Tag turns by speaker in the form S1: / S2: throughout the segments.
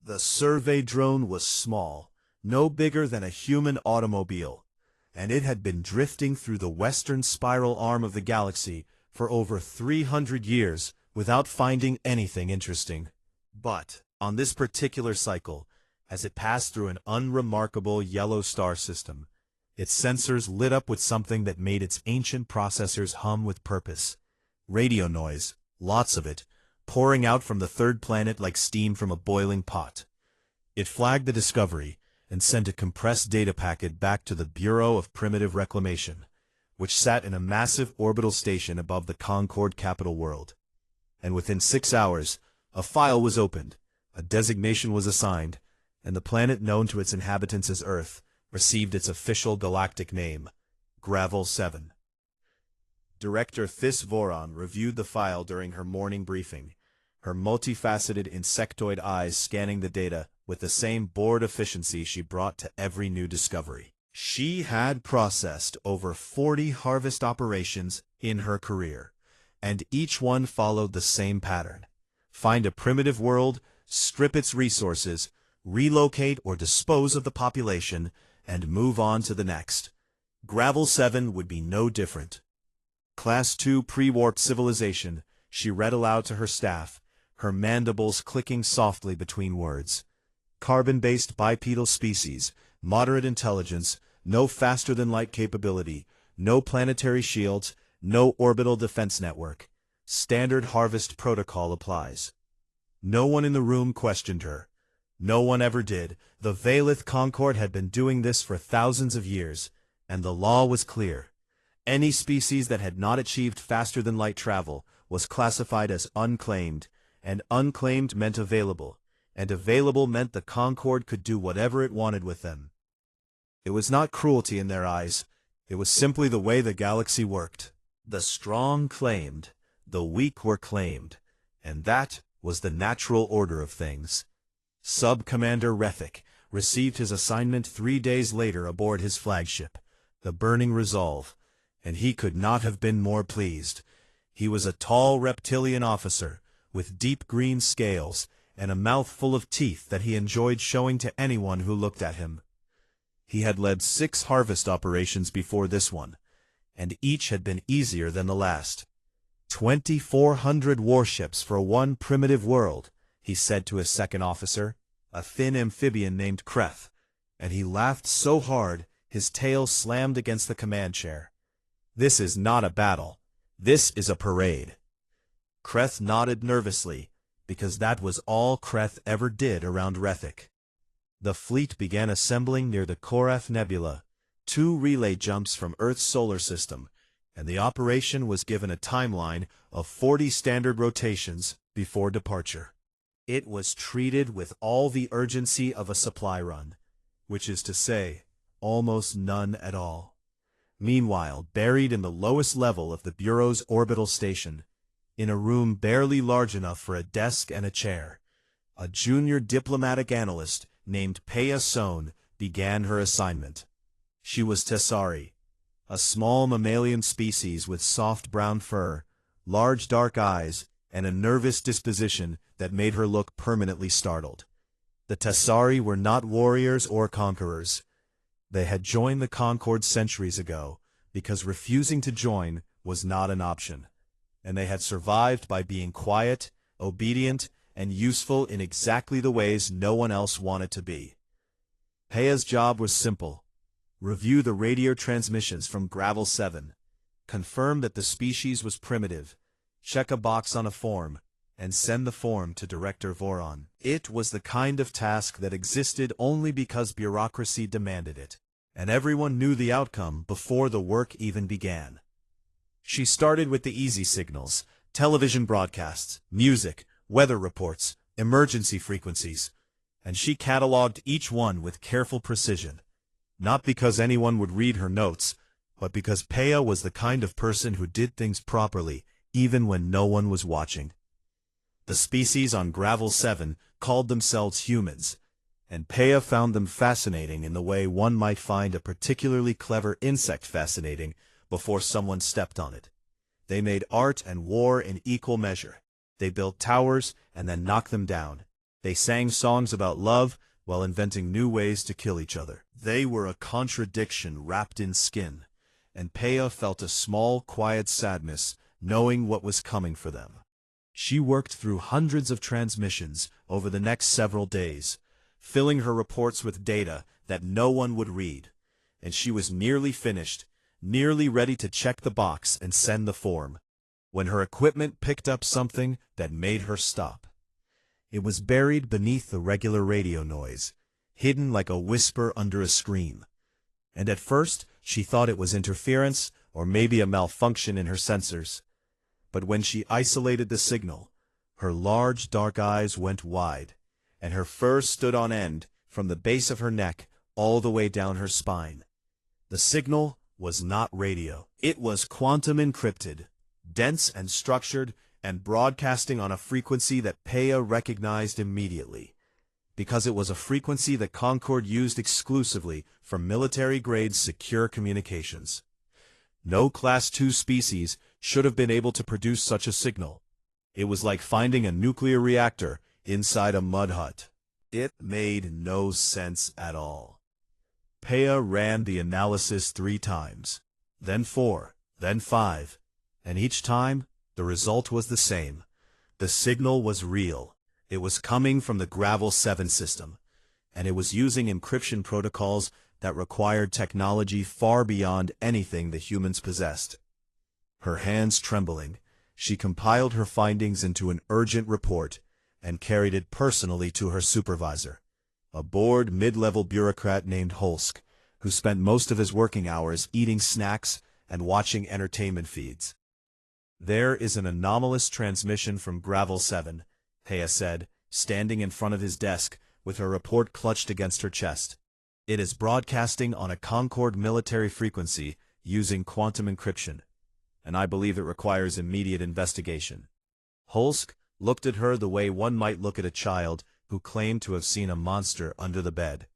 S1: The survey drone was small, no bigger than a human automobile, and it had been drifting through the western spiral arm of the galaxy for over 300 years without finding anything interesting. But, on this particular cycle, as it passed through an unremarkable yellow star system, its sensors lit up with something that made its ancient processors hum with purpose. Radio noise, lots of it, pouring out from the third planet like steam from a boiling pot. It flagged the discovery and sent a compressed data packet back to the Bureau of Primitive Reclamation, which sat in a massive orbital station above the Concord capital world. And within 6 hours, a file was opened, a designation was assigned, and the planet known to its inhabitants as Earth received its official galactic name, Gravel 7. Director Thys Voron reviewed the file during her morning briefing, her multifaceted insectoid eyes scanning the data with the same bored efficiency she brought to every new discovery. She had processed over 40 harvest operations in her career, and each one followed the same pattern. Find a primitive world, strip its resources, relocate or dispose of the population, and move on to the next. Gravel 7 would be no different. Class 2 pre-warp civilization, she read aloud to her staff, her mandibles clicking softly between words. Carbon-based bipedal species, moderate intelligence, no faster-than-light capability, no planetary shields, no orbital defense network. Standard harvest protocol applies. No one in the room questioned her. No one ever did. The Valith Concord had been doing this for thousands of years, and the law was clear. Any species that had not achieved faster-than-light travel was classified as unclaimed, and unclaimed meant available, and available meant the Concord could do whatever it wanted with them. It was not cruelty in their eyes. It was simply the way the galaxy worked. The strong claimed, the weak were claimed, and that was the natural order of things. Sub-Commander Rethick received his assignment 3 days later aboard his flagship, the Burning Resolve, and he could not have been more pleased. He was a tall reptilian officer, with deep green scales and a mouth full of teeth that he enjoyed showing to anyone who looked at him. He had led 6 harvest operations before this one, and each had been easier than the last. 2,400 warships for one primitive world, he said to his second officer, a thin amphibian named Kreth, and he laughed so hard his tail slammed against the command chair. This is not a battle. This is a parade. Kreth nodded nervously, because that was all Kreth ever did around Rethick. The fleet began assembling near the Korath Nebula, 2 relay jumps from Earth's solar system, and the operation was given a timeline of 40 standard rotations before departure. It was treated with all the urgency of a supply run, which is to say, almost none at all. Meanwhile, buried in the lowest level of the Bureau's orbital station, in a room barely large enough for a desk and a chair, a junior diplomatic analyst named Peya Sohn began her assignment. She was Tessari, a small mammalian species with soft brown fur, large dark eyes, and a nervous disposition that made her look permanently startled. The Tessari were not warriors or conquerors. They had joined the Concord centuries ago because refusing to join was not an option, and they had survived by being quiet, obedient, and useful in exactly the ways no one else wanted to be. Peya's job was simple: review the radio transmissions from Gravel 7, confirm that the species was primitive, check a box on a form, and send the form to Director Voron. It was the kind of task that existed only because bureaucracy demanded it, and everyone knew the outcome before the work even began. She started with the easy signals: television broadcasts, music, weather reports, emergency frequencies, and she cataloged each one with careful precision, not because anyone would read her notes, but because Peya was the kind of person who did things properly, even when no one was watching. The species on Gravel 7 called themselves humans, and Peya found them fascinating in the way one might find a particularly clever insect fascinating before someone stepped on it. They made art and war in equal measure. They built towers and then knocked them down. They sang songs about love while inventing new ways to kill each other. They were a contradiction wrapped in skin, and Peia felt a small, quiet sadness knowing what was coming for them. She worked through hundreds of transmissions over the next several days, filling her reports with data that no one would read, and she was nearly finished, nearly ready to check the box and send the form, when her equipment picked up something that made her stop. It was buried beneath the regular radio noise, hidden like a whisper under a scream. And at first, she thought it was interference or maybe a malfunction in her sensors. But when she isolated the signal, her large dark eyes went wide, and her fur stood on end from the base of her neck all the way down her spine. The signal was not radio. It was quantum encrypted, dense and structured, and broadcasting on a frequency that Peia recognized immediately, because it was a frequency that Concord used exclusively for military-grade secure communications. No Class II species should have been able to produce such a signal. It was like finding a nuclear reactor inside a mud hut. It made no sense at all. Peia ran the analysis 3 times, then 4, then 5, and each time the result was the same. The signal was real. It was coming from the Gravel 7 system, and it was using encryption protocols that required technology far beyond anything the humans possessed. Her hands trembling, she compiled her findings into an urgent report and carried it personally to her supervisor, a bored mid-level bureaucrat named Holsk, who spent most of his working hours eating snacks and watching entertainment feeds. "There is an anomalous transmission from Gravel 7, Peia said, standing in front of his desk with her report clutched against her chest. "It is broadcasting on a Concord military frequency using quantum encryption, and I believe it requires immediate investigation." Holsk looked at her the way one might look at a child who claimed to have seen a monster under the bed,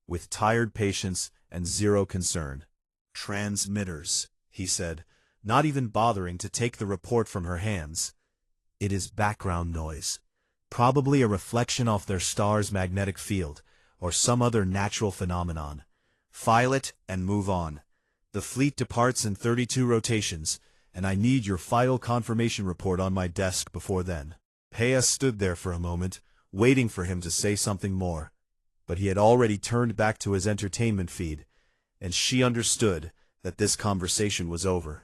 S1: with tired patience and zero concern. "Transmitters," he said, not even bothering to take the report from her hands. "It is background noise, probably a reflection off their star's magnetic field, or some other natural phenomenon. File it and move on. The fleet departs in 32 rotations, and I need your final confirmation report on my desk before then." Peia stood there for a moment, waiting for him to say something more, but he had already turned back to his entertainment feed, and she understood that this conversation was over.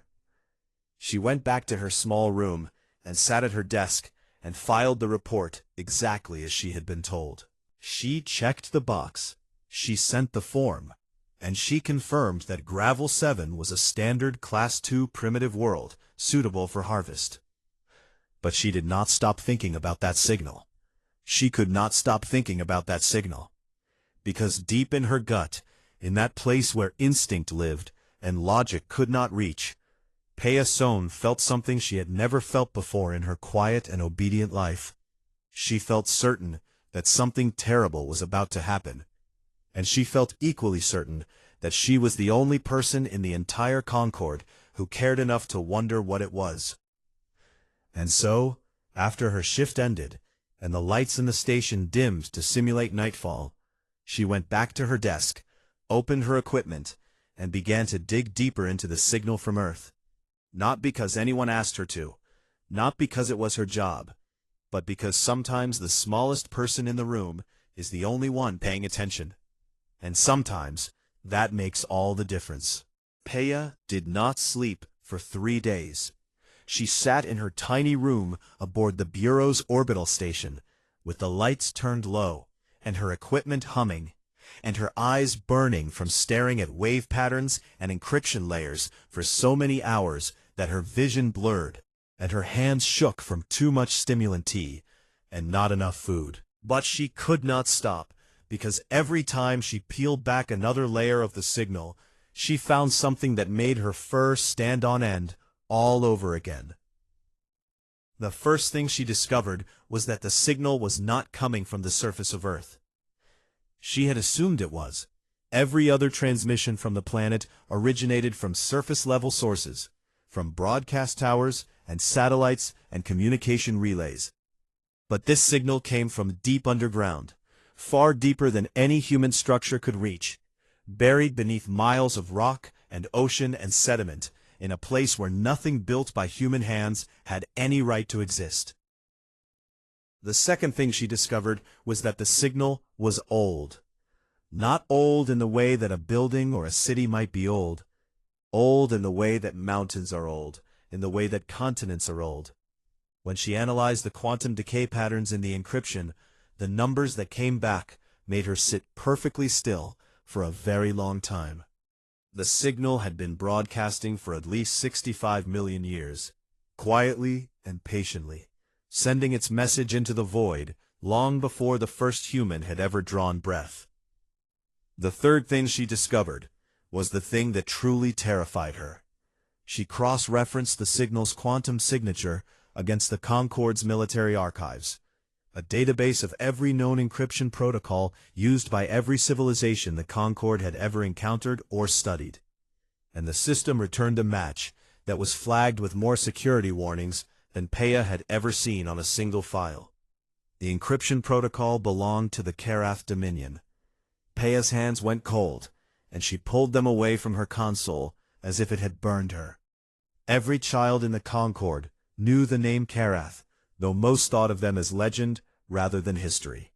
S1: She went back to her small room and sat at her desk and filed the report exactly as she had been told. She checked the box, she sent the form, and she confirmed that Gravel 7 was a standard Class II primitive world suitable for harvest. But she did not stop thinking about that signal. She could not stop thinking about that signal. Because deep in her gut, in that place where instinct lived and logic could not reach, Peia Sohn felt something she had never felt before in her quiet and obedient life. She felt certain that something terrible was about to happen, and she felt equally certain that she was the only person in the entire Concord who cared enough to wonder what it was. And so, after her shift ended, and the lights in the station dimmed to simulate nightfall, she went back to her desk, opened her equipment, and began to dig deeper into the signal from Earth. Not because anyone asked her to, not because it was her job, but because sometimes the smallest person in the room is the only one paying attention. And sometimes that makes all the difference. Peia did not sleep for 3 days. She sat in her tiny room aboard the Bureau's orbital station, with the lights turned low, and her equipment humming, and her eyes burning from staring at wave patterns and encryption layers for so many hours that her vision blurred, and her hands shook from too much stimulant tea and not enough food. But she could not stop, because every time she peeled back another layer of the signal, she found something that made her fur stand on end all over again. The first thing she discovered was that the signal was not coming from the surface of Earth. She had assumed it was. Every other transmission from the planet originated from surface-level sources, from broadcast towers and satellites and communication relays. But this signal came from deep underground, far deeper than any human structure could reach, buried beneath miles of rock and ocean and sediment, in a place where nothing built by human hands had any right to exist. The second thing she discovered was that the signal was old. Not old in the way that a building or a city might be old in the way that mountains are old, in the way that continents are old. When she analyzed the quantum decay patterns in the encryption, the numbers that came back made her sit perfectly still for a very long time. The signal had been broadcasting for at least 65 million years, quietly and patiently, sending its message into the void long before the first human had ever drawn breath. The third thing she discovered was the thing that truly terrified her. She cross-referenced the signal's quantum signature against the Concorde's military archives, a database of every known encryption protocol used by every civilization the Concorde had ever encountered or studied. And the system returned a match that was flagged with more security warnings than Peya had ever seen on a single file. The encryption protocol belonged to the Karath Dominion. Peya's hands went cold, and she pulled them away from her console as if it had burned her. Every child in the Concorde knew the name Karath, though most thought of them as legend rather than history.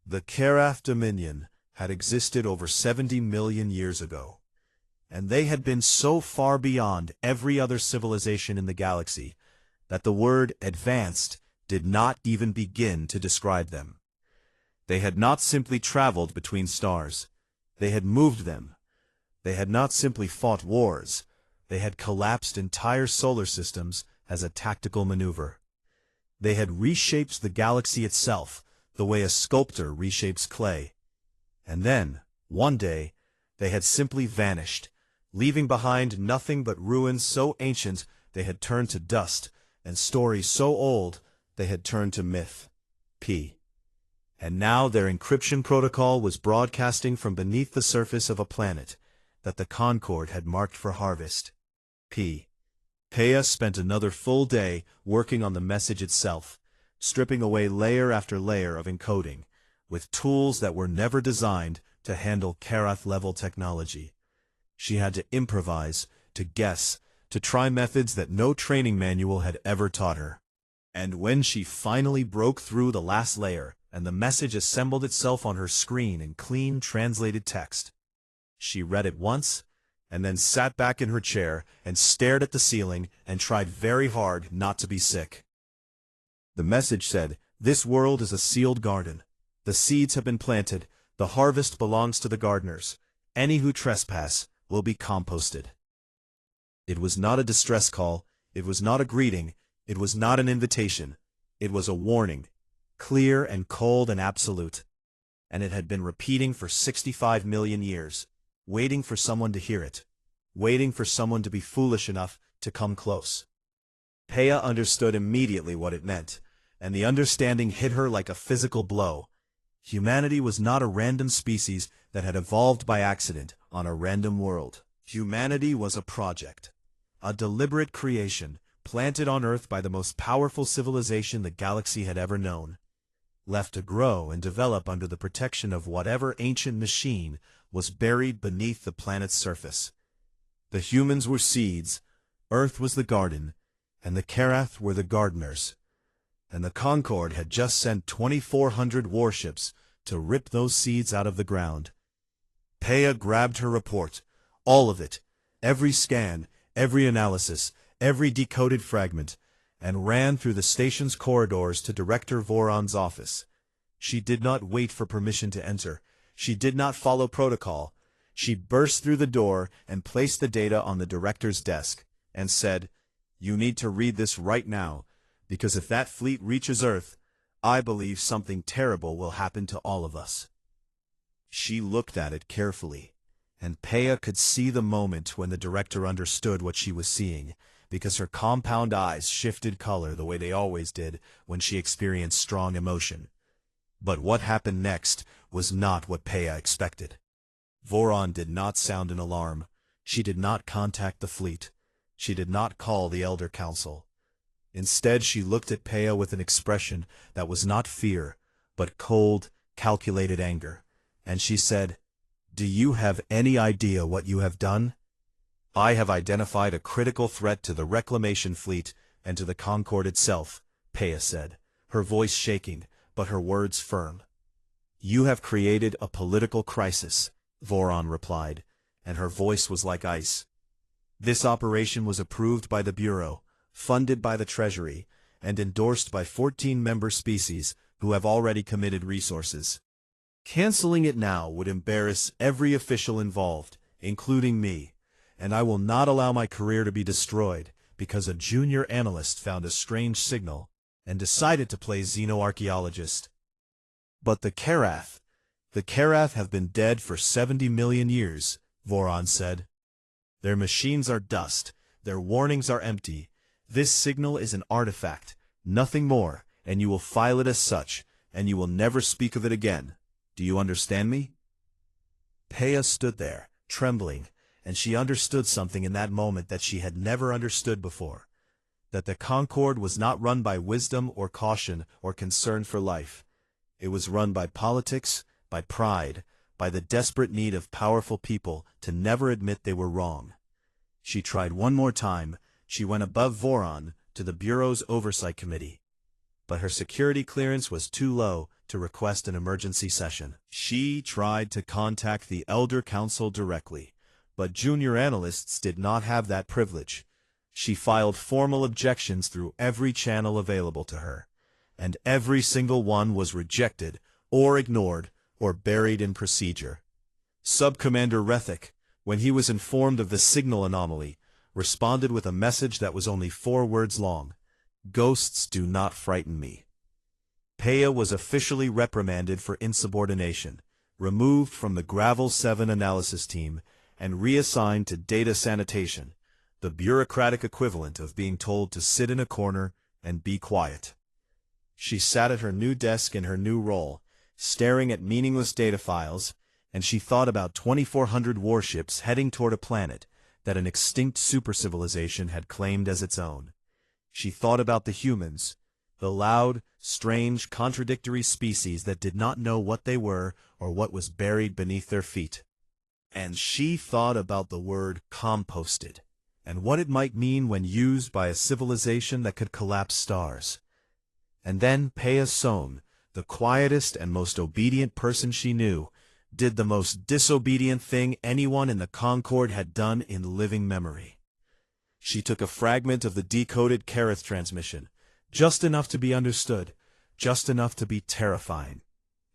S1: The Karath Dominion had existed over 70 million years ago, and they had been so far beyond every other civilization in the galaxy that the word advanced did not even begin to describe them. They had not simply traveled between stars. They had moved them. They had not simply fought wars. They had collapsed entire solar systems as a tactical maneuver. They had reshaped the galaxy itself the way a sculptor reshapes clay. And then, one day, they had simply vanished, leaving behind nothing but ruins so ancient they had turned to dust, and stories so old they had turned to myth. And now their encryption protocol was broadcasting from beneath the surface of a planet that the Concorde had marked for harvest. Peya spent another full day working on the message itself, stripping away layer after layer of encoding, with tools that were never designed to handle Karath-level technology. She had to improvise, to guess, to try methods that no training manual had ever taught her. And when she finally broke through the last layer, and the message assembled itself on her screen in clean, translated text, she read it once, and then sat back in her chair and stared at the ceiling and tried very hard not to be sick. The message said, "This world is a sealed garden. The seeds have been planted. The harvest belongs to the gardeners. Any who trespass will be composted." It was not a distress call. It was not a greeting. It was not an invitation. It was a warning, clear and cold and absolute. And it had been repeating for 65 million years, waiting for someone to hear it, waiting for someone to be foolish enough to come close. Peya understood immediately what it meant, and the understanding hit her like a physical blow. Humanity was not a random species that had evolved by accident on a random world. Humanity was a project, a deliberate creation, planted on Earth by the most powerful civilization the galaxy had ever known, left to grow and develop under the protection of whatever ancient machine was buried beneath the planet's surface. The humans were seeds, Earth was the garden, and the Karath were the gardeners. And the Concorde had just sent 2,400 warships to rip those seeds out of the ground. Peya grabbed her report, all of it, every scan, every analysis, every decoded fragment, and ran through the station's corridors to Director Voron's office. She did not wait for permission to enter. She did not follow protocol. She burst through the door and placed the data on the director's desk, and said, "You need to read this right now, because if that fleet reaches Earth, I believe something terrible will happen to all of us." She looked at it carefully, and Peya could see the moment when the director understood what she was seeing, because her compound eyes shifted color the way they always did when she experienced strong emotion. But what happened next was not what Peya expected. Voron did not sound an alarm. She did not contact the fleet. She did not call the Elder Council. Instead, she looked at Peia with an expression that was not fear, but cold, calculated anger, and she said, "Do you have any idea what you have done? I have identified a critical threat to the reclamation fleet and to the Concorde itself," Peia said, her voice shaking, but her words firm. "You have created a political crisis," Voron replied, and her voice was like ice. "This operation was approved by the Bureau, funded by the Treasury, and endorsed by 14 member species who have already committed resources. Canceling it now would embarrass every official involved, including me, and I will not allow my career to be destroyed because a junior analyst found a strange signal and decided to play xenoarchaeologist. But the Karath have been dead for 70 million years, Voron said. Their machines are dust, their warnings are empty. This signal is an artifact, nothing more, and you will file it as such, and you will never speak of it again. Do you understand me?" Peia stood there, trembling, and she understood something in that moment that she had never understood before. That the Concorde was not run by wisdom or caution or concern for life. It was run by politics, by pride, by the desperate need of powerful people to never admit they were wrong. She tried one more time. She went above Voron to the Bureau's Oversight Committee. But her security clearance was too low to request an emergency session. She tried to contact the Elder Council directly, but junior analysts did not have that privilege. She filed formal objections through every channel available to her, and every single one was rejected, or ignored, or buried in procedure. Subcommander Rethik, when he was informed of the signal anomaly, responded with a message that was only 4 words long: "Ghosts do not frighten me." Peia was officially reprimanded for insubordination, removed from the Gravel 7 analysis team, and reassigned to data sanitation, the bureaucratic equivalent of being told to sit in a corner and be quiet. She sat at her new desk in her new role, staring at meaningless data files, and she thought about 2,400 warships heading toward a planet that an extinct supercivilization had claimed as its own. She thought about the humans, the loud, strange, contradictory species that did not know what they were or what was buried beneath their feet. And she thought about the word composted, and what it might mean when used by a civilization that could collapse stars. And then Peia Sohn, the quietest and most obedient person she knew, did the most disobedient thing anyone in the Concorde had done in living memory. She took a fragment of the decoded Karath transmission, just enough to be understood, just enough to be terrifying,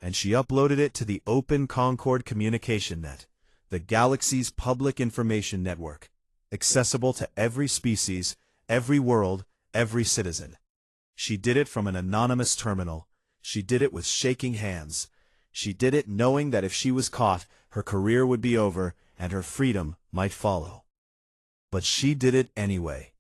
S1: and she uploaded it to the Open Concorde Communication Net, the galaxy's public information network, accessible to every species, every world, every citizen. She did it from an anonymous terminal. She did it with shaking hands. She did it knowing that if she was caught, her career would be over and her freedom might follow. But she did it anyway,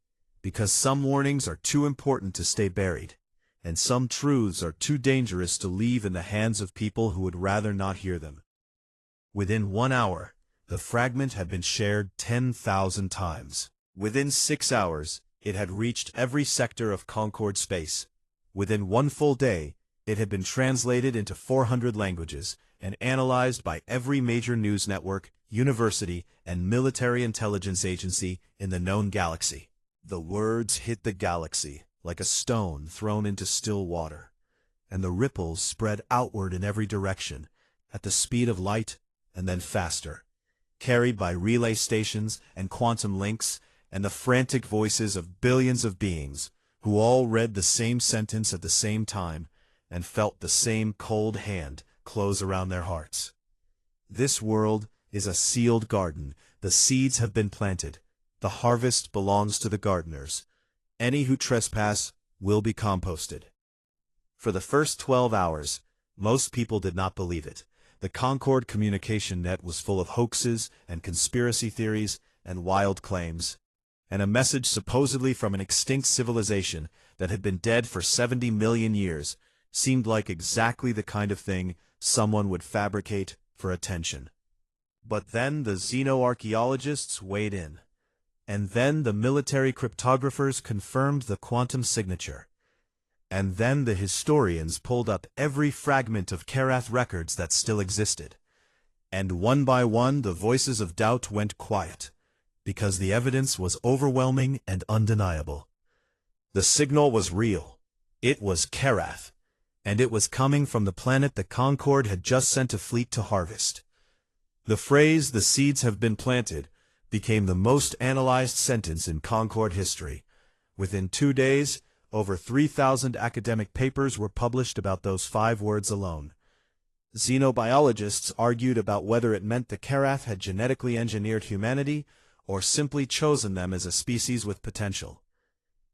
S1: because some warnings are too important to stay buried, and some truths are too dangerous to leave in the hands of people who would rather not hear them. Within 1 hour, the fragment had been shared 10,000 times. Within 6 hours, it had reached every sector of Concorde space. Within 1 full day, it had been translated into 400 languages and analyzed by every major news network, university, and military intelligence agency in the known galaxy. The words hit the galaxy like a stone thrown into still water, and the ripples spread outward in every direction, at the speed of light and then faster, carried by relay stations and quantum links and the frantic voices of billions of beings who all read the same sentence at the same time and felt the same cold hand close around their hearts. This world is a sealed garden. The seeds have been planted. The harvest belongs to the gardeners. Any who trespass will be composted. For the first 12 hours, most people did not believe it. The Concorde communication net was full of hoaxes and conspiracy theories and wild claims, and a message supposedly from an extinct civilization that had been dead for 70 million years seemed like exactly the kind of thing someone would fabricate for attention. But then the xenoarchaeologists weighed in. And then the military cryptographers confirmed the quantum signature. And then the historians pulled up every fragment of Karath records that still existed. And one by one the voices of doubt went quiet, because the evidence was overwhelming and undeniable. The signal was real. It was Karath, and it was coming from the planet the Concorde had just sent a fleet to harvest. The phrase, "the seeds have been planted," became the most analyzed sentence in Concorde history. Within 2 days, over 3,000 academic papers were published about those 5 words alone. Xenobiologists argued about whether it meant the Karath had genetically engineered humanity or simply chosen them as a species with potential.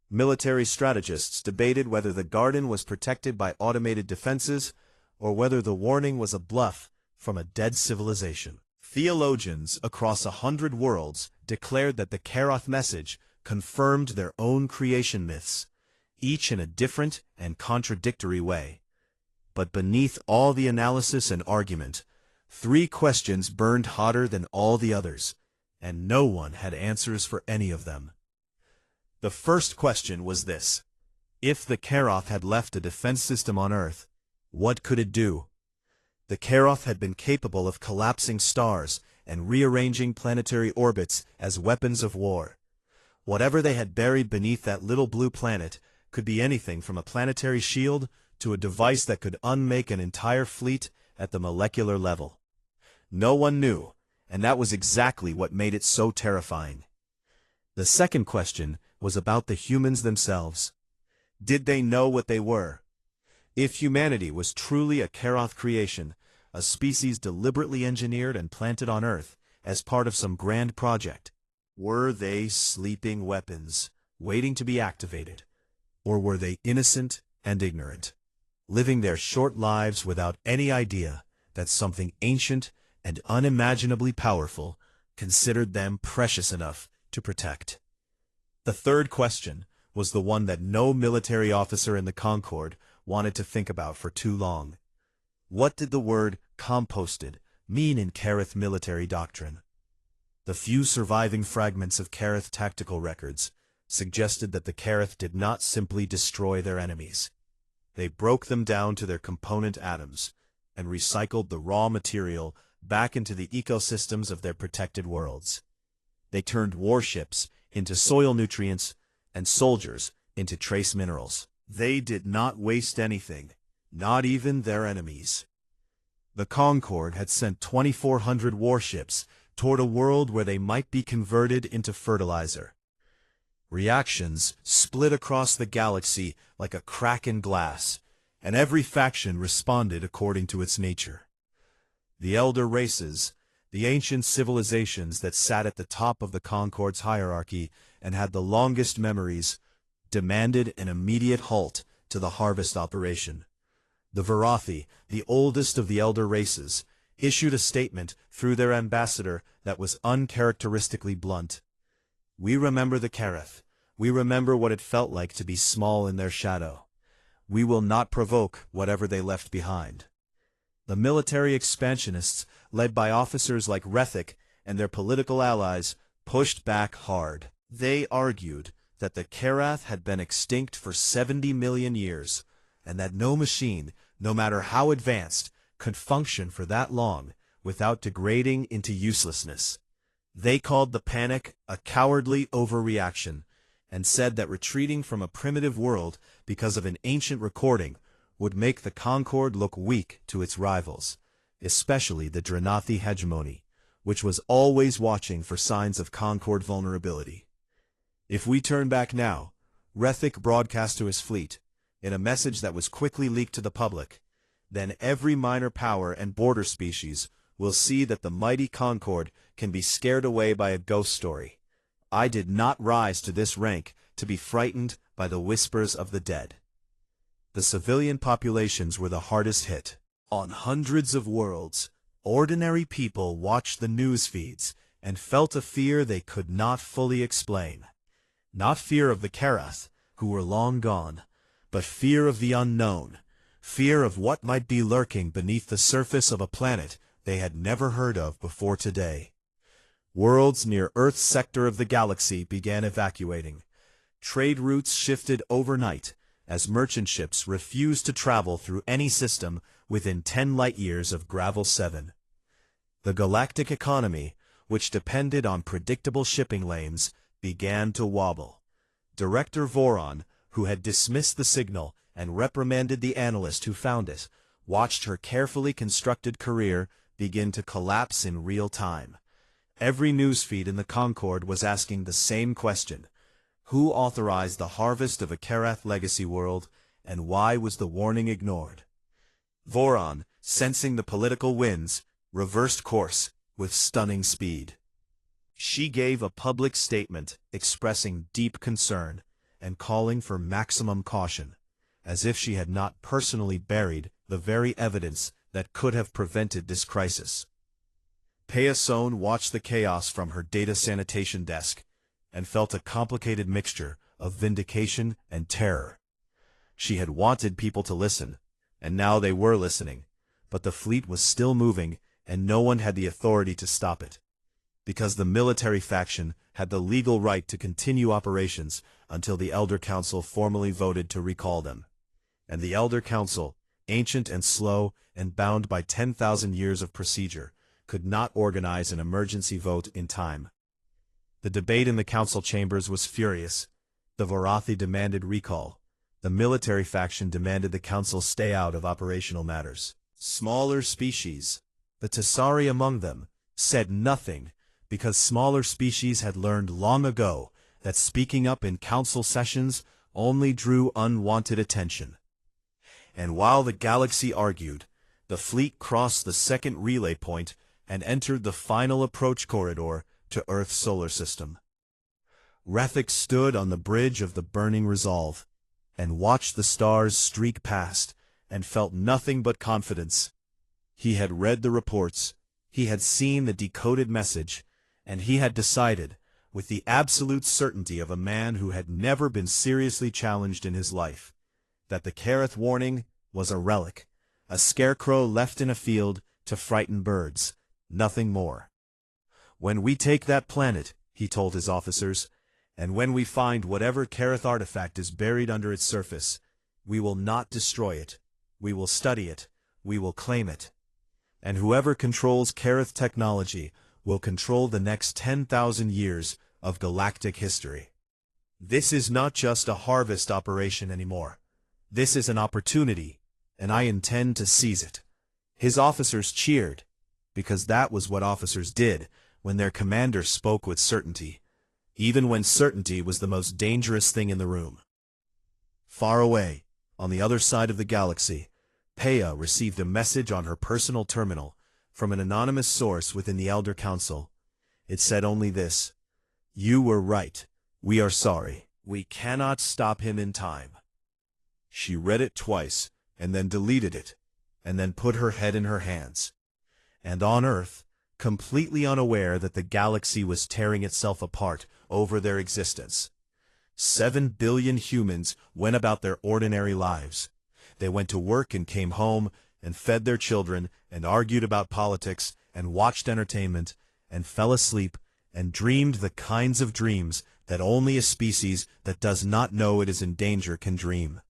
S1: Military strategists debated whether the garden was protected by automated defenses or whether the warning was a bluff from a dead civilization. Theologians across 100 worlds declared that the Karath message confirmed their own creation myths, each in a different and contradictory way. But beneath all the analysis and argument, 3 questions burned hotter than all the others, and no one had answers for any of them. The first question was this: if the Karath had left a defense system on Earth, what could it do? The Karath had been capable of collapsing stars and rearranging planetary orbits as weapons of war. Whatever they had buried beneath that little blue planet could be anything from a planetary shield to a device that could unmake an entire fleet at the molecular level. No one knew, and that was exactly what made it so terrifying. The second question was about the humans themselves. Did they know what they were? If humanity was truly a Karath creation, a species deliberately engineered and planted on Earth as part of some grand project, were they sleeping weapons, waiting to be activated? Or were they innocent and ignorant, living their short lives without any idea that something ancient and unimaginably powerful considered them precious enough to protect? The third question was the one that no military officer in the Concorde wanted to think about for too long. What did the word "composted" mean in Karath military doctrine? The few surviving fragments of Karath tactical records suggested that the Karath did not simply destroy their enemies. They broke them down to their component atoms and recycled the raw material back into the ecosystems of their protected worlds. They turned warships into soil nutrients and soldiers into trace minerals. They did not waste anything, not even their enemies. The Concorde had sent 2,400 warships toward a world where they might be converted into fertilizer. Reactions split across the galaxy like a crack in glass, and every faction responded according to its nature. The elder races, the ancient civilizations that sat at the top of the Concorde's hierarchy and had the longest memories, demanded an immediate halt to the harvest operation. The Varathi, the oldest of the elder races, issued a statement through their ambassador that was uncharacteristically blunt. "We remember the Karath. We remember what it felt like to be small in their shadow. We will not provoke whatever they left behind." The military expansionists, led by officers like Rethik and their political allies, pushed back hard. They argued that the Karath had been extinct for 70 million years, and that no machine, no matter how advanced, could function for that long without degrading into uselessness. They called the panic a cowardly overreaction, and said that retreating from a primitive world because of an ancient recording would make the Concorde look weak to its rivals, especially the Dranathi hegemony, which was always watching for signs of Concorde vulnerability. If we turn back now, Rethik broadcast to his fleet, in a message that was quickly leaked to the public, then every minor power and border species will see that the mighty Concorde can be scared away by a ghost story. I did not rise to this rank to be frightened by the whispers of the dead. The civilian populations were the hardest hit. On hundreds of worlds, ordinary people watched the news feeds and felt a fear they could not fully explain. Not fear of the Karath, who were long gone, but fear of the unknown, fear of what might be lurking beneath the surface of a planet they had never heard of before today. Worlds near Earth's sector of the galaxy began evacuating. Trade routes shifted overnight, as merchant ships refused to travel through any system within 10 light-years of Gravel 7. The galactic economy, which depended on predictable shipping lanes, began to wobble. Director Voron, who had dismissed the signal and reprimanded the analyst who found it, watched her carefully constructed career begin to collapse in real time. Every newsfeed in the Concord was asking the same question: who authorized the harvest of a Karath legacy world, and why was the warning ignored? Voron, sensing the political winds, reversed course with stunning speed. She gave a public statement expressing deep concern and calling for maximum caution, as if she had not personally buried the very evidence that could have prevented this crisis. Peasone watched the chaos from her data sanitation desk and felt a complicated mixture of vindication and terror. She had wanted people to listen, and now they were listening, but the fleet was still moving and no one had the authority to stop it, because the military faction had the legal right to continue operations until the Elder Council formally voted to recall them. And the Elder Council, ancient and slow and bound by 10,000 years of procedure, could not organize an emergency vote in time. The debate in the council chambers was furious. The Vorathi demanded recall. The military faction demanded the council stay out of operational matters. Smaller species, the Tessari among them, said nothing, because smaller species had learned long ago that speaking up in council sessions only drew unwanted attention. And while the galaxy argued, the fleet crossed the second relay point and entered the final approach corridor to Earth's solar system. Rethik stood on the bridge of the burning resolve and watched the stars streak past and felt nothing but confidence. He had read the reports, he had seen the decoded message, and he had decided, with the absolute certainty of a man who had never been seriously challenged in his life, that the Karath warning was a relic, a scarecrow left in a field to frighten birds, nothing more. "When we take that planet," he told his officers, "and when we find whatever Karath artifact is buried under its surface, we will not destroy it, we will study it, we will claim it. And whoever controls Karath technology will control the next 10,000 years of galactic history. This is not just a harvest operation anymore. This is an opportunity, and I intend to seize it." His officers cheered, because that was what officers did when their commander spoke with certainty, even when certainty was the most dangerous thing in the room. Far away, on the other side of the galaxy, Peya received a message on her personal terminal from an anonymous source within the Elder Council. It said only this: "You were right. We are sorry. We cannot stop him in time." She read it twice, and then deleted it, and then put her head in her hands. And on Earth, completely unaware that the galaxy was tearing itself apart over their existence, 7 billion humans went about their ordinary lives. They went to work and came home, and fed their children, and argued about politics, and watched entertainment, and fell asleep, and dreamed the kinds of dreams that only a species that does not know it is in danger can dream.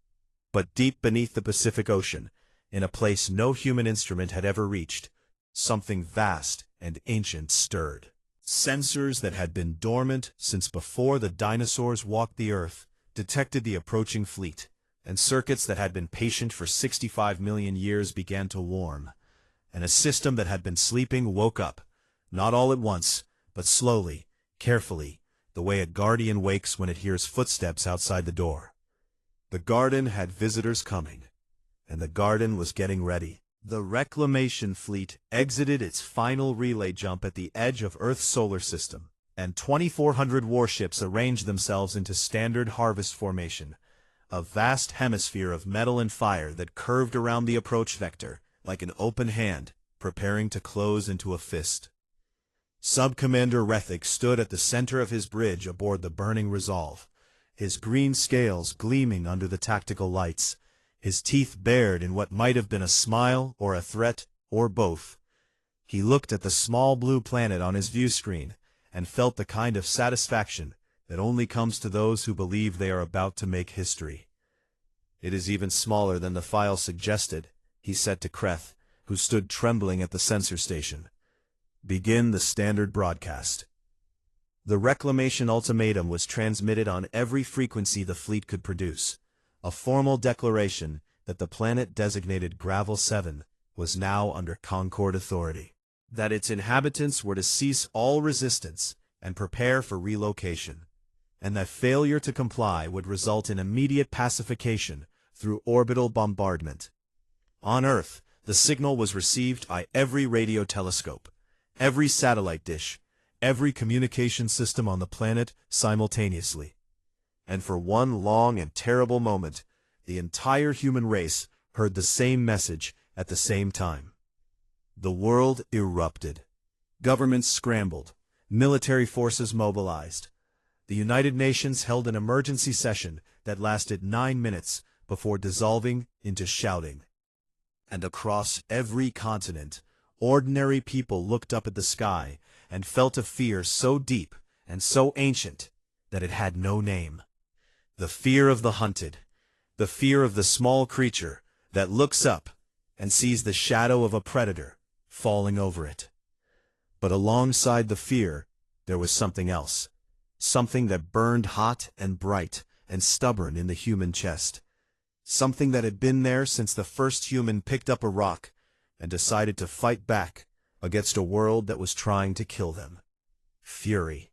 S1: But deep beneath the Pacific Ocean, in a place no human instrument had ever reached, something vast and ancient stirred. Sensors that had been dormant since before the dinosaurs walked the Earth detected the approaching fleet, and circuits that had been patient for 65 million years began to warm, and a system that had been sleeping woke up, not all at once, but slowly, carefully, the way a guardian wakes when it hears footsteps outside the door. The garden had visitors coming, and the garden was getting ready. The reclamation fleet exited its final relay jump at the edge of Earth's solar system, and 2,400 warships arranged themselves into standard harvest formation, a vast hemisphere of metal and fire that curved around the approach vector like an open hand, preparing to close into a fist. Sub-Commander Rethik stood at the center of his bridge aboard the burning Resolve, his green scales gleaming under the tactical lights, his teeth bared in what might have been a smile or a threat, or both. He looked at the small blue planet on his view screen and felt the kind of satisfaction that only comes to those who believe they are about to make history. "It is even smaller than the file suggested," he said to Kreth, who stood trembling at the sensor station. "Begin the standard broadcast." The reclamation ultimatum was transmitted on every frequency the fleet could produce, a formal declaration that the planet designated Gravel 7 was now under Concord authority, that its inhabitants were to cease all resistance and prepare for relocation, and that failure to comply would result in immediate pacification through orbital bombardment. On Earth, the signal was received by every radio telescope, every satellite dish, every communication system on the planet simultaneously. And for one long and terrible moment, the entire human race heard the same message at the same time. The world erupted. Governments scrambled. Military forces mobilized. The United Nations held an emergency session that lasted 9 minutes before dissolving into shouting. And across every continent, ordinary people looked up at the sky and felt a fear so deep and so ancient that it had no name. The fear of the hunted, the fear of the small creature that looks up and sees the shadow of a predator falling over it. But alongside the fear, there was something else, something that burned hot and bright and stubborn in the human chest, something that had been there since the first human picked up a rock and decided to fight back against a world that was trying to kill them. Fury.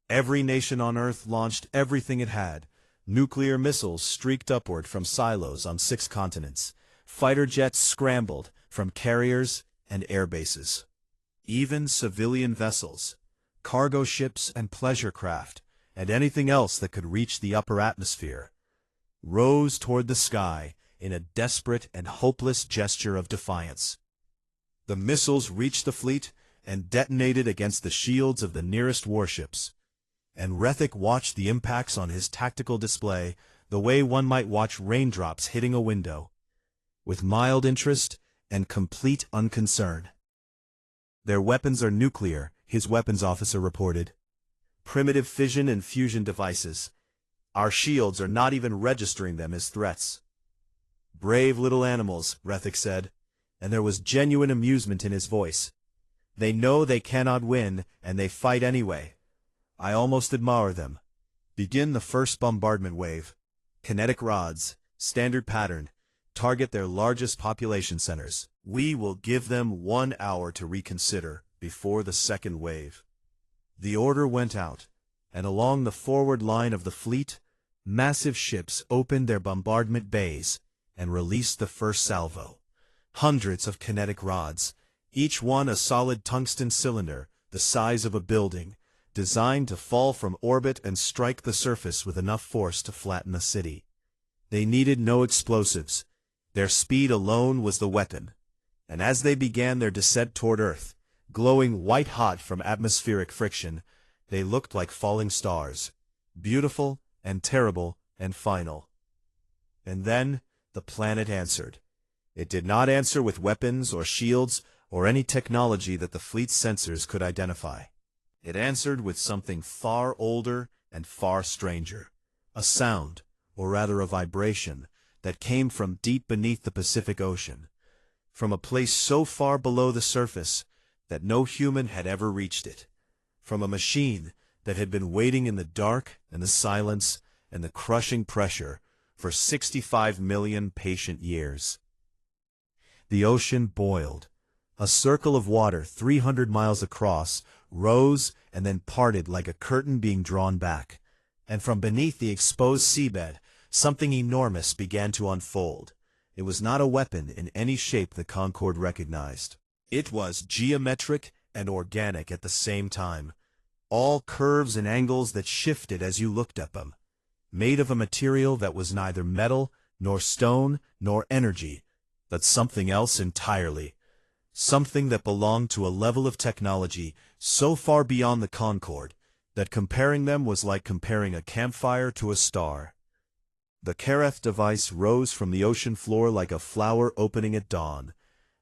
S1: Every nation on Earth launched everything it had. Nuclear missiles streaked upward from silos on 6 continents. Fighter jets scrambled from carriers and air bases. Even civilian vessels, cargo ships and pleasure craft, and anything else that could reach the upper atmosphere, rose toward the sky in a desperate and hopeless gesture of defiance. The missiles reached the fleet and detonated against the shields of the nearest warships, and Rethik watched the impacts on his tactical display the way one might watch raindrops hitting a window, with mild interest and complete unconcern. "Their weapons are nuclear," his weapons officer reported. "Primitive fission and fusion devices. Our shields are not even registering them as threats." "Brave little animals," Rethik said, and there was genuine amusement in his voice. "They know they cannot win, and they fight anyway. I almost admire them. Begin the first bombardment wave. Kinetic rods, standard pattern, target their largest population centers. We will give them 1 hour to reconsider before the second wave." The order went out, and along the forward line of the fleet, massive ships opened their bombardment bays and released the first salvo. Hundreds of kinetic rods, each one a solid tungsten cylinder the size of a building, designed to fall from orbit and strike the surface with enough force to flatten a city. They needed no explosives. Their speed alone was the weapon. And as they began their descent toward Earth, glowing white-hot from atmospheric friction, they looked like falling stars, beautiful and terrible and final. And then the planet answered. It did not answer with weapons or shields or any technology that the fleet's sensors could identify. It answered with something far older and far stranger, a sound, or rather a vibration, that came from deep beneath the Pacific Ocean, from a place so far below the surface that no human had ever reached it, from a machine that had been waiting in the dark and the silence and the crushing pressure for 65 million patient years. The ocean boiled. A circle of water 300 miles across rose and then parted like a curtain being drawn back, and from beneath the exposed seabed, something enormous began to unfold. It was not a weapon in any shape the Concord recognized. It was geometric and organic at the same time, all curves and angles that shifted as you looked at them, made of a material that was neither metal, nor stone, nor energy, but something else entirely. Something that belonged to a level of technology so far beyond the Concord that comparing them was like comparing a campfire to a star. The Kareth device rose from the ocean floor like a flower opening at dawn,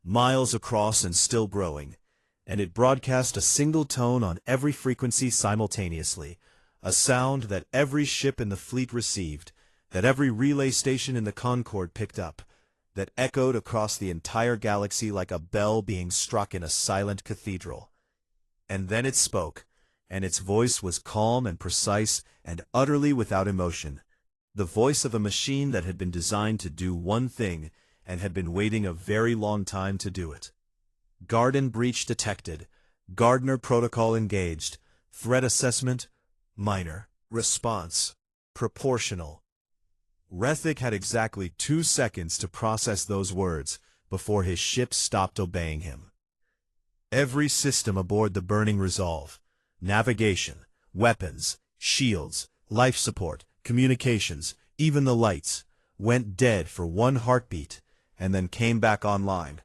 S1: miles across and still growing, and it broadcast a single tone on every frequency simultaneously, a sound that every ship in the fleet received, that every relay station in the Concorde picked up, that echoed across the entire galaxy like a bell being struck in a silent cathedral. And then it spoke, and its voice was calm and precise and utterly without emotion, the voice of a machine that had been designed to do one thing and had been waiting a very long time to do it. Garden breach detected, Gardner protocol engaged, threat assessment, minor, response, proportional. Rethik had exactly 2 seconds to process those words before his ship stopped obeying him. Every system aboard the Burning Resolve, navigation, weapons, shields, life support, communications, even the lights, went dead for 1 heartbeat and then came back online,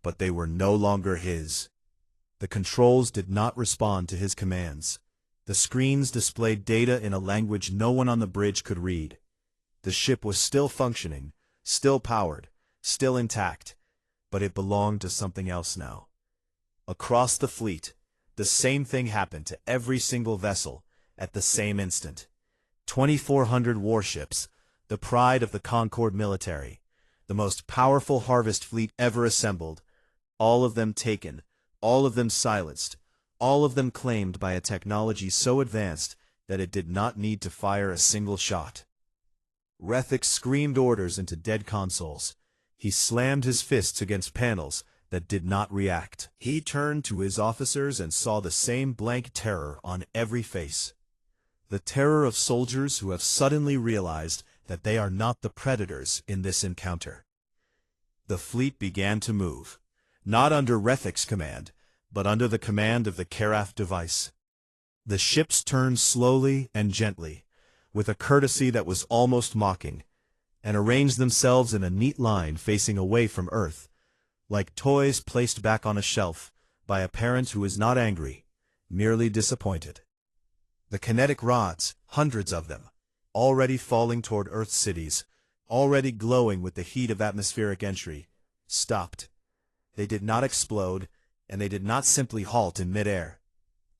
S1: but they were no longer his. The controls did not respond to his commands. The screens displayed data in a language no one on the bridge could read. The ship was still functioning, still powered, still intact, but it belonged to something else now. Across the fleet, the same thing happened to every single vessel at the same instant. 2,400 warships, the pride of the Concorde military, the most powerful harvest fleet ever assembled, all of them taken, all of them silenced, all of them claimed by a technology so advanced that it did not need to fire a single shot. Rethik screamed orders into dead consoles. He slammed his fists against panels that did not react. He turned to his officers and saw the same blank terror on every face. The terror of soldiers who have suddenly realized that they are not the predators in this encounter. The fleet began to move, not under Rethik's command, but under the command of the Karath device. The ships turned slowly and gently, with a courtesy that was almost mocking, and arranged themselves in a neat line facing away from Earth, like toys placed back on a shelf by a parent who is not angry, merely disappointed. The kinetic rods, hundreds of them, already falling toward Earth's cities, already glowing with the heat of atmospheric entry, stopped. They did not explode, and they did not simply halt in midair.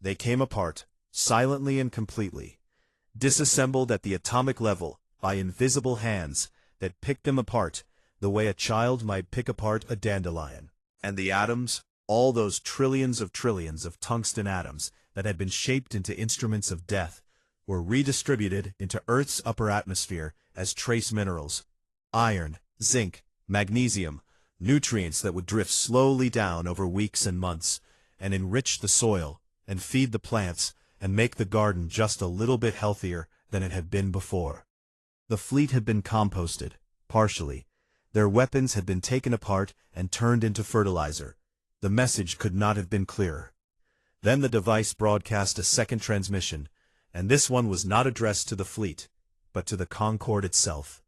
S1: They came apart, silently and completely, disassembled at the atomic level by invisible hands that picked them apart the way a child might pick apart a dandelion. And the atoms, all those trillions of tungsten atoms that had been shaped into instruments of death, were redistributed into Earth's upper atmosphere as trace minerals, iron, zinc, magnesium, nutrients that would drift slowly down over weeks and months, and enrich the soil, and feed the plants, and make the garden just a little bit healthier than it had been before. The fleet had been composted, partially. Their weapons had been taken apart and turned into fertilizer. The message could not have been clearer. Then the device broadcast a second transmission, and this one was not addressed to the fleet, but to the Concorde itself.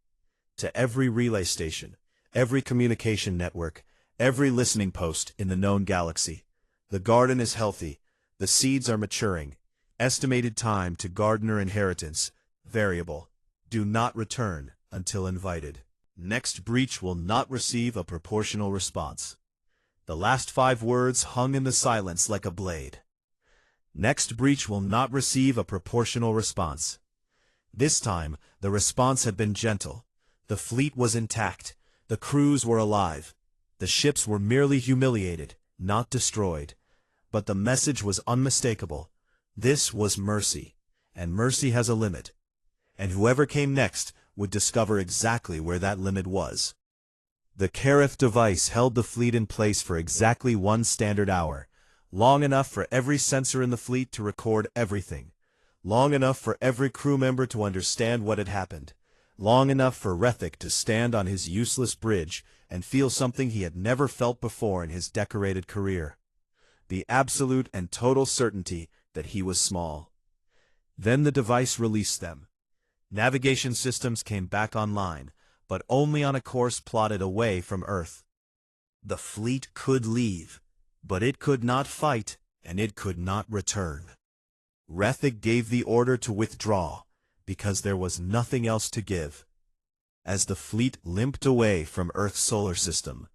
S1: To every relay station, every communication network, every listening post in the known galaxy. The garden is healthy, the seeds are maturing. Estimated time to gardener inheritance, variable. Do not return until invited. Next breach will not receive a proportional response. The last 5 words hung in the silence like a blade. Next breach will not receive a proportional response. This time, the response had been gentle. The fleet was intact. The crews were alive. The ships were merely humiliated, not destroyed. But the message was unmistakable. This was mercy, and mercy has a limit. And whoever came next would discover exactly where that limit was. The Karath device held the fleet in place for exactly 1 standard hour, long enough for every sensor in the fleet to record everything, long enough for every crew member to understand what had happened, long enough for Rethik to stand on his useless bridge and feel something he had never felt before in his decorated career. The absolute and total certainty that he was small. Then the device released them. Navigation systems came back online, but only on a course plotted away from Earth. The fleet could leave, but it could not fight, and it could not return. Rethik gave the order to withdraw, because there was nothing else to give. As the fleet limped away from Earth's solar system,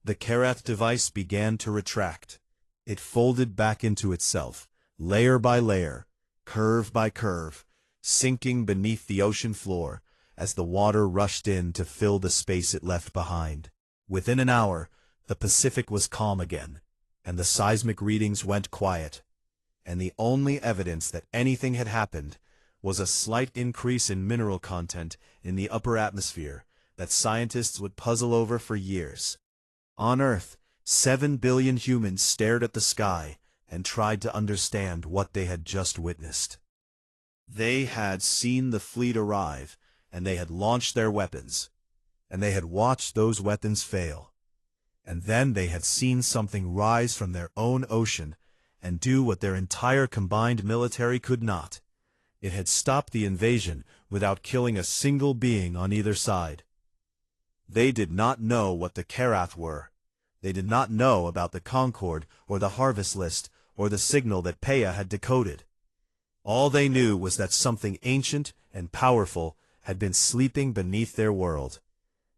S1: the Karath device began to retract. It folded back into itself, layer by layer, curve by curve, sinking beneath the ocean floor as the water rushed in to fill the space it left behind. Within an hour, the Pacific was calm again, and the seismic readings went quiet, and the only evidence that anything had happened was a slight increase in mineral content in the upper atmosphere that scientists would puzzle over for years. On Earth, 7 billion humans stared at the sky and tried to understand what they had just witnessed. They had seen the fleet arrive, and they had launched their weapons, and they had watched those weapons fail. And then they had seen something rise from their own ocean and do what their entire combined military could not. It had stopped the invasion without killing a single being on either side. They did not know what the Karath were. They did not know about the Concord or the Harvest List or the signal that Peya had decoded. All they knew was that something ancient and powerful had been sleeping beneath their world,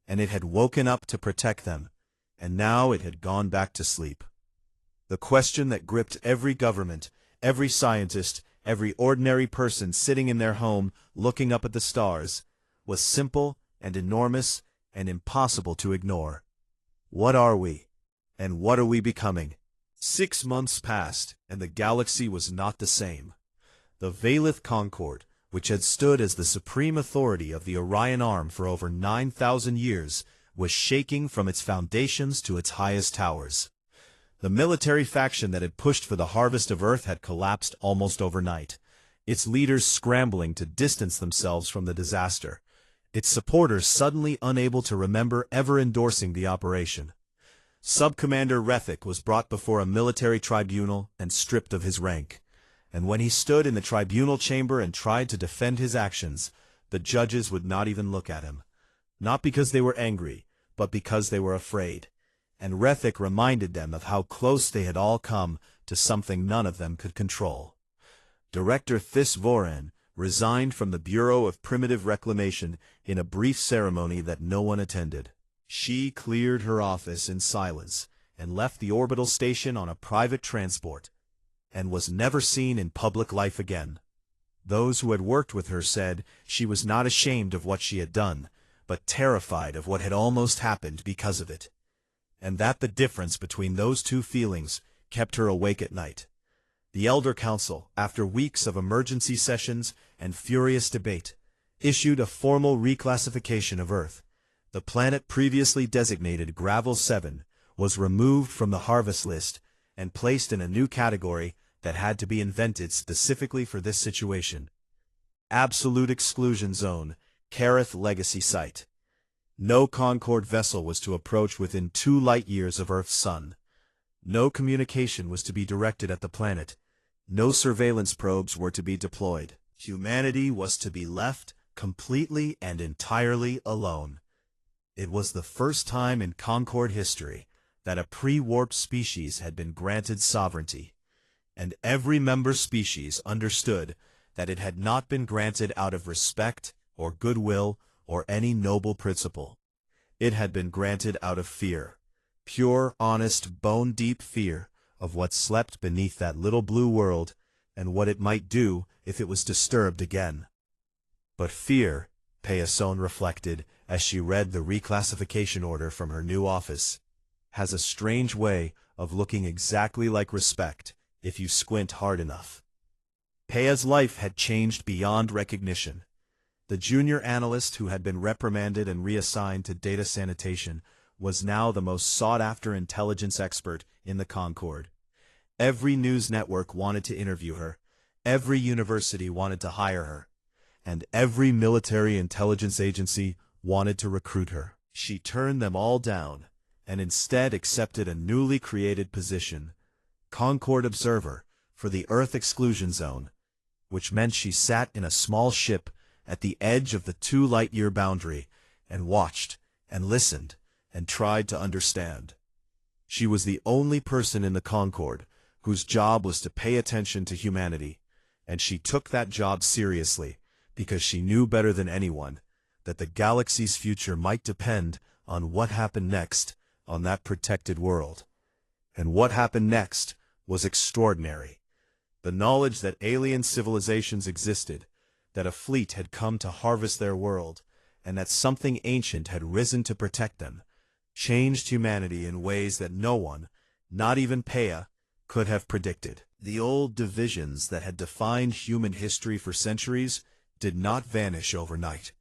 S1: and it had woken up to protect them, and now it had gone back to sleep. The question that gripped every government, every scientist, every ordinary person sitting in their home looking up at the stars was simple and enormous and impossible to ignore. What are we? And what are we becoming? 6 months passed, and the galaxy was not the same. The Valith Concord, which had stood as the supreme authority of the Orion Arm for over 9,000 years, was shaking from its foundations to its highest towers. The military faction that had pushed for the harvest of Earth had collapsed almost overnight, its leaders scrambling to distance themselves from the disaster, its supporters suddenly unable to remember ever endorsing the operation. Sub-Commander Rethick was brought before a military tribunal and stripped of his rank, and when he stood in the tribunal chamber and tried to defend his actions, the judges would not even look at him, not because they were angry, but because they were afraid. And Rethick reminded them of how close they had all come to something none of them could control. Director Thys Voran resigned from the Bureau of Primitive Reclamation in a brief ceremony that no one attended. She cleared her office in silence and left the orbital station on a private transport, and was never seen in public life again. Those who had worked with her said she was not ashamed of what she had done, but terrified of what had almost happened because of it, and that the difference between those two feelings kept her awake at night. The Elder Council, after weeks of emergency sessions and furious debate, issued a formal reclassification of Earth. The planet previously designated Gravel 7 was removed from the Harvest List and placed in a new category that had to be invented specifically for this situation. Absolute Exclusion Zone, Karath Legacy Site. No Concord vessel was to approach within 2 light-years of Earth's sun. No communication was to be directed at the planet. No surveillance probes were to be deployed. Humanity was to be left completely and entirely alone. It was the first time in Concord history that a pre-warped species had been granted sovereignty, and every member species understood that it had not been granted out of respect or goodwill or any noble principle. It had been granted out of fear, pure, honest, bone-deep fear of what slept beneath that little blue world and what it might do if it was disturbed again. But fear, Peyason reflected as she read the reclassification order from her new office, has a strange way of looking exactly like respect if you squint hard enough. Peya's life had changed beyond recognition. The junior analyst who had been reprimanded and reassigned to data sanitation was now the most sought-after intelligence expert in the Concord. Every news network wanted to interview her, every university wanted to hire her, and every military intelligence agency wanted to recruit her. She turned them all down, and instead accepted a newly created position, Concord Observer, for the Earth Exclusion Zone, which meant she sat in a small ship at the edge of the 2 light-year boundary and watched and listened and tried to understand. She was the only person in the Concord whose job was to pay attention to humanity, and she took that job seriously because she knew better than anyone that the galaxy's future might depend on what happened next on that protected world. And what happened next was extraordinary. The knowledge that alien civilizations existed, that a fleet had come to harvest their world, and that something ancient had risen to protect them, changed humanity in ways that no one, not even Peya, could have predicted. The old divisions that had defined human history for centuries did not vanish overnight.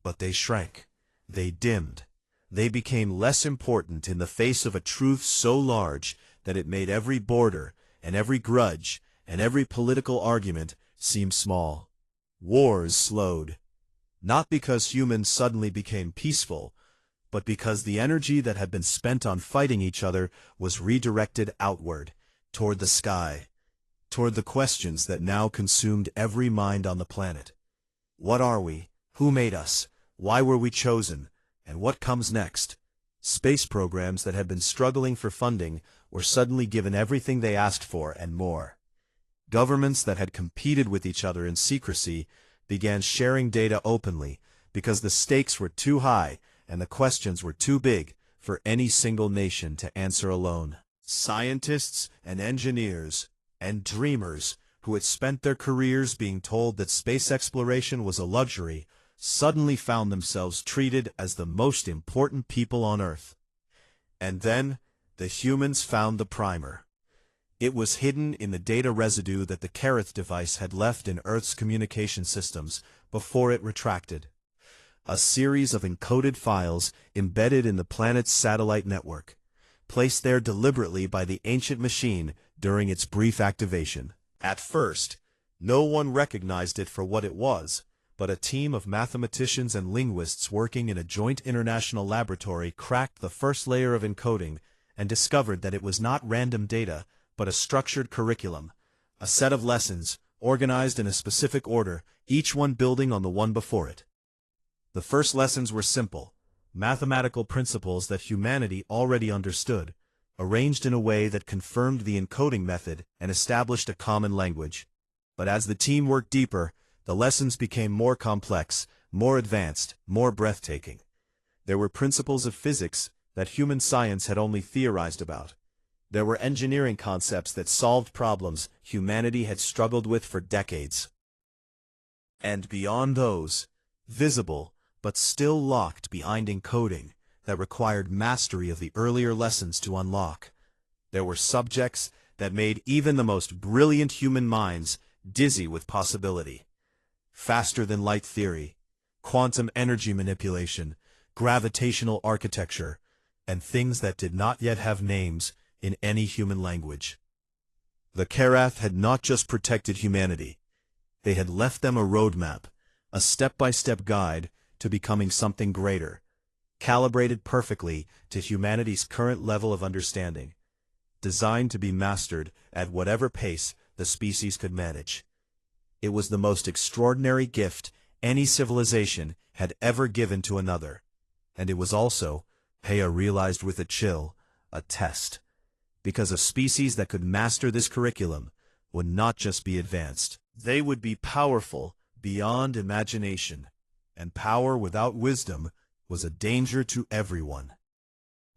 S1: But they shrank. They dimmed. They became less important in the face of a truth so large that it made every border and every grudge and every political argument seem small. Wars slowed. Not because humans suddenly became peaceful, but because the energy that had been spent on fighting each other was redirected outward, toward the sky, toward the questions that now consumed every mind on the planet. What are we? Who made us? Why were we chosen? And what comes next? Space programs that had been struggling for funding were suddenly given everything they asked for and more. Governments that had competed with each other in secrecy began sharing data openly because the stakes were too high and the questions were too big for any single nation to answer alone. Scientists and engineers and dreamers who had spent their careers being told that space exploration was a luxury suddenly found themselves treated as the most important people on Earth. And then the humans found the primer. It was hidden in the data residue that the Kareth device had left in Earth's communication systems before it retracted. A series of encoded files embedded in the planet's satellite network, placed there deliberately by the ancient machine during its brief activation. At first, no one recognized it for what it was, but a team of mathematicians and linguists working in a joint international laboratory cracked the first layer of encoding and discovered that it was not random data, but a structured curriculum, a set of lessons, organized in a specific order, each one building on the one before it. The first lessons were simple, mathematical principles that humanity already understood, arranged in a way that confirmed the encoding method and established a common language. But as the team worked deeper, the lessons became more complex, more advanced, more breathtaking. There were principles of physics that human science had only theorized about. There were engineering concepts that solved problems humanity had struggled with for decades. And beyond those, visible, but still locked behind encoding, that required mastery of the earlier lessons to unlock, there were subjects that made even the most brilliant human minds dizzy with possibility. Faster-than-light theory, quantum energy manipulation, gravitational architecture, and things that did not yet have names in any human language. The Karath had not just protected humanity. They had left them a roadmap, a step-by-step guide to becoming something greater, calibrated perfectly to humanity's current level of understanding, designed to be mastered at whatever pace the species could manage. It was the most extraordinary gift any civilization had ever given to another, and it was also, Peya realized with a chill, a test, because a species that could master this curriculum would not just be advanced. They would be powerful beyond imagination, and power without wisdom was a danger to everyone.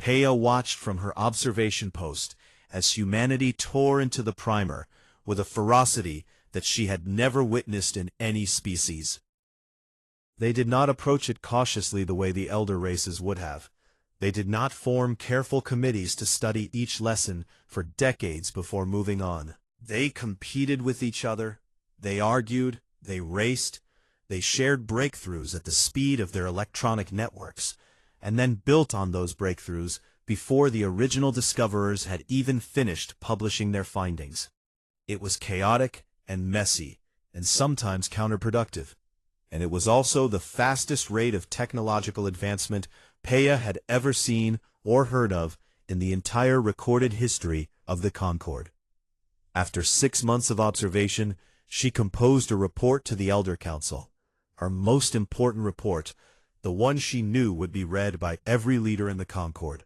S1: Peya watched from her observation post as humanity tore into the primer with a ferocity that she had never witnessed in any species. They did not approach it cautiously the way the elder races would have. They did not form careful committees to study each lesson for decades before moving on. They competed with each other, they argued, they raced, they shared breakthroughs at the speed of their electronic networks, and then built on those breakthroughs before the original discoverers had even finished publishing their findings. It was chaotic and messy, and sometimes counterproductive, and it was also the fastest rate of technological advancement Peya had ever seen or heard of in the entire recorded history of the Concord. After 6 months of observation, she composed a report to the Elder Council, her most important report, the one she knew would be read by every leader in the Concord,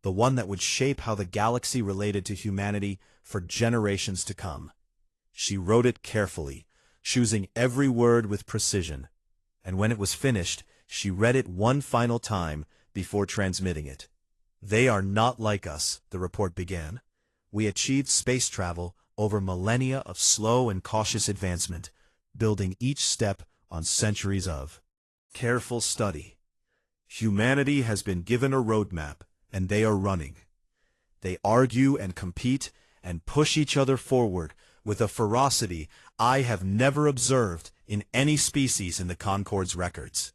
S1: the one that would shape how the galaxy related to humanity for generations to come. She wrote it carefully, choosing every word with precision, and when it was finished, she read it one final time before transmitting it. "They are not like us," the report began. We achieved space travel over millennia of slow and cautious advancement, building each step on centuries of careful study. Humanity has been given a roadmap, and they are running. They argue and compete and push each other forward with a ferocity I have never observed in any species in the Concord's records.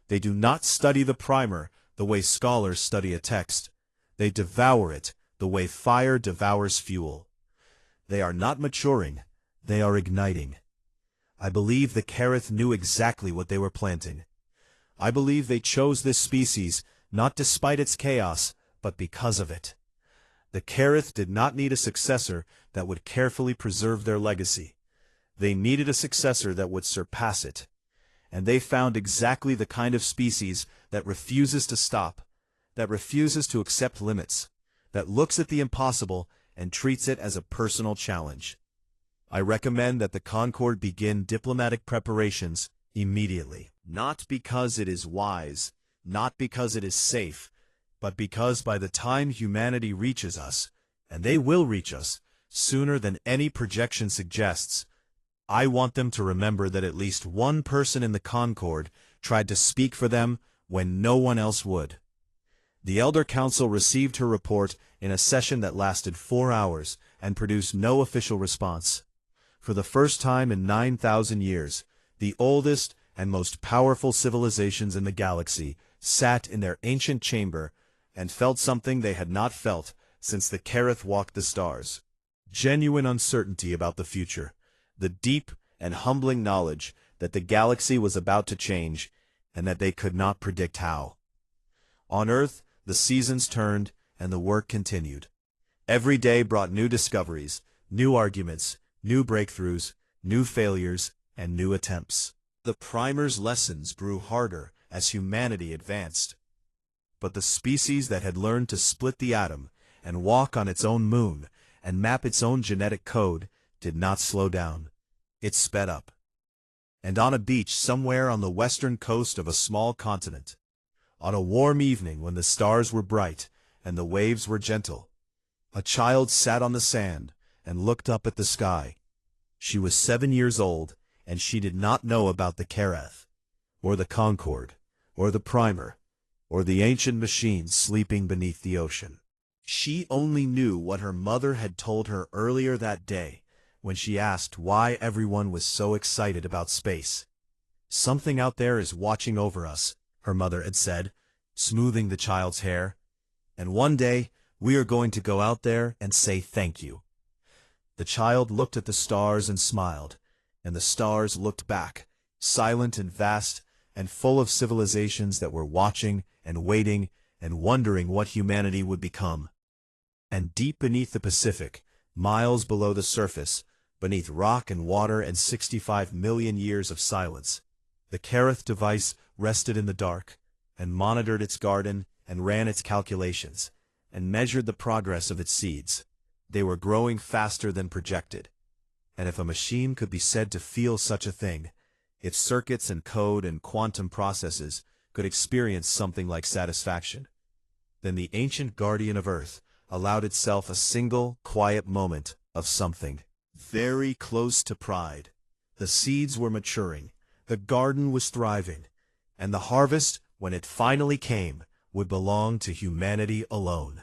S1: They do not study the primer the way scholars study a text. They devour it the way fire devours fuel. They are not maturing, they are igniting. I believe the Careth knew exactly what they were planting. I believe they chose this species not despite its chaos, but because of it. The Careth did not need a successor that would carefully preserve their legacy. They needed a successor that would surpass it. And they found exactly the kind of species that refuses to stop, that refuses to accept limits, that looks at the impossible and treats it as a personal challenge. I recommend that the Concord begin diplomatic preparations immediately. Not because it is wise, not because it is safe, but because by the time humanity reaches us, and they will reach us, sooner than any projection suggests, I want them to remember that at least one person in the Concord tried to speak for them when no one else would. The Elder Council received her report in a session that lasted 4 hours and produced no official response. For the first time in 9,000 years, the oldest and most powerful civilizations in the galaxy sat in their ancient chamber and felt something they had not felt since the Careth walked the stars. Genuine uncertainty about the future, the deep and humbling knowledge that the galaxy was about to change and that they could not predict how. On Earth, the seasons turned and the work continued. Every day brought new discoveries, new arguments, new breakthroughs, new failures, and new attempts. The primer's lessons grew harder as humanity advanced. But the species that had learned to split the atom and walk on its own moon and map its own genetic code did not slow down. It sped up. And on a beach somewhere on the western coast of a small continent, on a warm evening when the stars were bright and the waves were gentle, a child sat on the sand and looked up at the sky. She was 7 years old, and she did not know about the Careth, or the Concord, or the primer, or the ancient machines sleeping beneath the ocean. She only knew what her mother had told her earlier that day when she asked why everyone was so excited about space. "Something out there is watching over us," her mother had said, smoothing the child's hair. "And one day, we are going to go out there and say thank you." The child looked at the stars and smiled, and the stars looked back, silent and vast, and full of civilizations that were watching and waiting and wondering what humanity would become. And deep beneath the Pacific, miles below the surface, beneath rock and water and 65 million years of silence, the Careth device rested in the dark, and monitored its garden, and ran its calculations, and measured the progress of its seeds. They were growing faster than projected. And if a machine could be said to feel such a thing, its circuits and code and quantum processes could experience something like satisfaction, then the ancient guardian of Earth allowed itself a single, quiet moment of something very close to pride. The seeds were maturing, the garden was thriving, and the harvest, when it finally came, would belong to humanity alone.